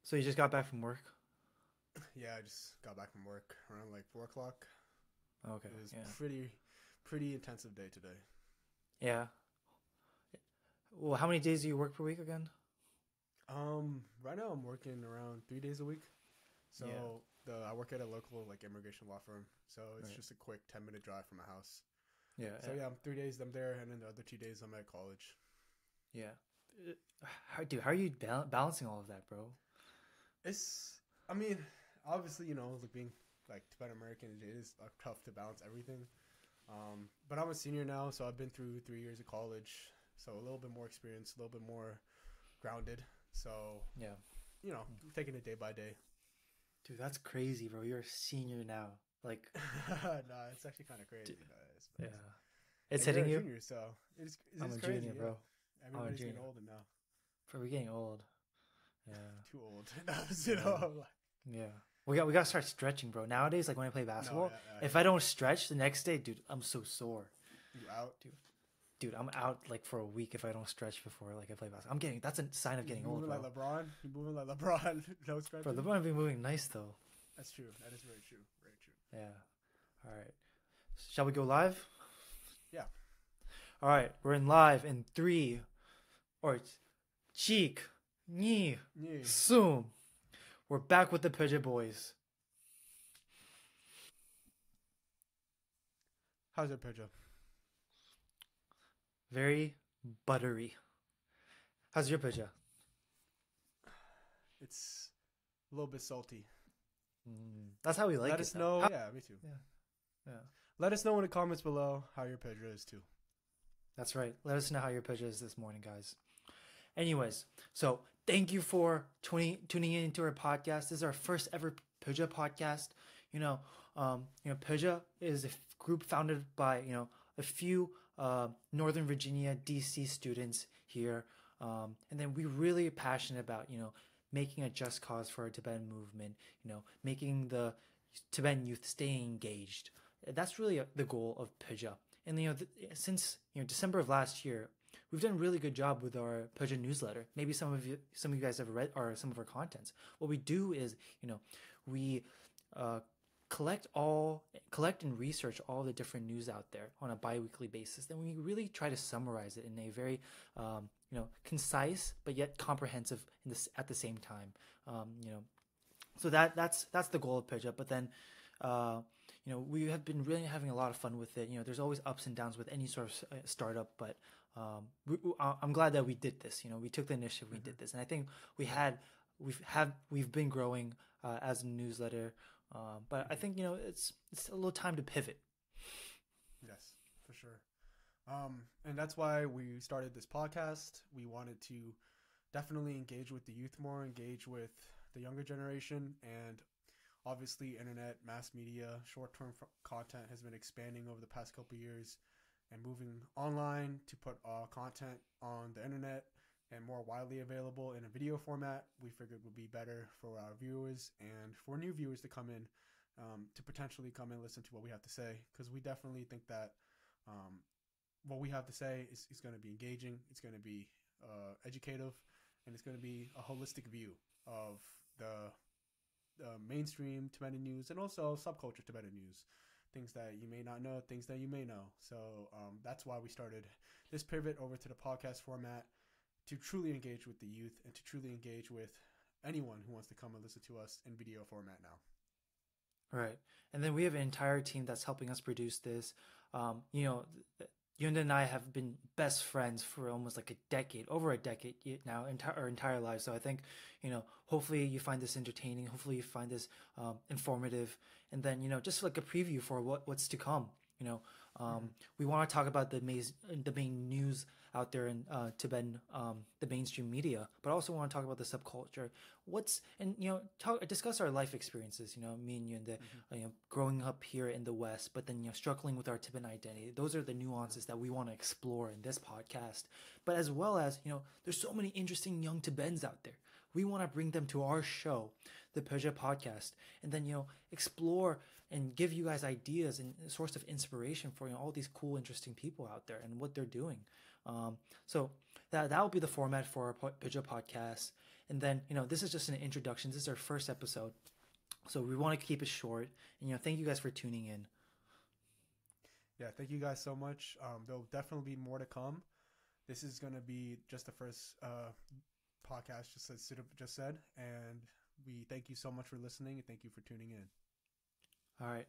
So you just got back from work? Yeah, I just got back from work around like 4 o'clock. Okay. It was Yeah. pretty intensive day today. Yeah. Well, how many days do you work per week again? Right now I'm working around 3 days a week. So Yeah. I work at a local like immigration law firm. So it's Right. just a quick 10-minute drive from my house. Yeah. So yeah, I'm 3 days I'm there, and then the other 2 days I'm at college. Yeah. How are you balancing all of that, bro? I mean, obviously, like being like Tibetan American, it is tough to balance everything. But I'm a senior now, so I've been through 3 years of college, so a little bit more experience, a little bit more grounded. So Yeah. taking it day by day. Dude, that's crazy, bro. You're a senior now. Like, Nah, it's actually kind of crazy. yeah. It's And hitting you're you? a junior, so it's I'm a crazy, junior, yeah. bro. Everybody's getting junior. older now. Bro, we're getting old. Yeah. Too old. No, Yeah. We got to start stretching, bro. Nowadays, like when I play basketball, if I don't stretch the next day, dude, I'm so sore. You out? Dude, I'm out like for a week if I don't stretch before like I play basketball. That's a sign of getting old, bro. Moving like LeBron? You moving like LeBron? No stretching? Bro, LeBron be moving nice though. That's true. That is very true. Very true. Yeah. All right. Shall we go live? Yeah. All right. We're in live in 3 or cheek, knee, Yeah. zoom. We're back with the Bodja boys. How's your Bodja? Very buttery. How's your Bodja? It's a little bit salty. That's how we like Let it. us know. Yeah, me too. Yeah. Let us know in the comments below how your Bodja is too. That's right. Let us know how your Bodja is this morning, guys. Anyways, so thank you for tuning in into our podcast. This is our first ever Bodja podcast. Bodja is a group founded by a few Northern Virginia, DC students here, and then we're really passionate about making a just cause for our Tibetan movement. Making the Tibetan youth stay engaged. That's really the goal of Bodja. And since December of last year, we've done a really good job with our Bodja newsletter. Maybe some of you guys have read some of our contents. What we do is, we collect and research all the different news out there on a bi-weekly basis. Then we really try to summarize it in a very, concise but yet comprehensive at the same time. So that's the goal of Bodja. But then, we have been really having a lot of fun with it. There's always ups and downs with any sort of startup, but I'm glad that we did this. We took the initiative, we did this, and I think we've been growing as a newsletter. But I think it's a little time to pivot. Yes, for sure. And that's why we started this podcast. We wanted to definitely engage with the youth more, engage with the younger generation, and obviously, internet, mass media, short-term content has been expanding over the past couple of years and moving online to put content on the internet and more widely available in a video format. We figured would be better for our viewers and for new viewers to come in, to potentially come and listen to what we have to say, because we definitely think that what we have to say is going to be engaging, it's going to be educative, and it's going to be a holistic view of the mainstream Tibetan news and also subculture Tibetan news, things that you may not know, things that you may know. So that's why we started this pivot over to the podcast format, to truly engage with the youth and to truly engage with anyone who wants to come and listen to us in video format now. Right. And then we have an entire team that's helping us produce this. Yunda and I have been best friends for almost like over a decade now, our entire lives. So I think, hopefully you find this entertaining. Hopefully you find this informative. And then, just like a preview for what's to come. We want to talk about the main news out there in Tibetan, the mainstream media, but also want to talk about the subculture. Discuss our life experiences. Me and Yunda, growing up here in the West, but then struggling with our Tibetan identity. Those are the nuances that we want to explore in this podcast. But as well as there's so many interesting young Tibetans out there. We want to bring them to our show, the Bodja Podcast, and then explore and give you guys ideas and a source of inspiration for all these cool, interesting people out there and what they're doing. So that will be the format for our Bodja Podcast. And then, this is just an introduction. This is our first episode. So we want to keep it short. And, thank you guys for tuning in. Yeah, thank you guys so much. There'll definitely be more to come. This is going to be just the first podcast, just as Siddharth just said. And we thank you so much for listening, and thank you for tuning in. All right.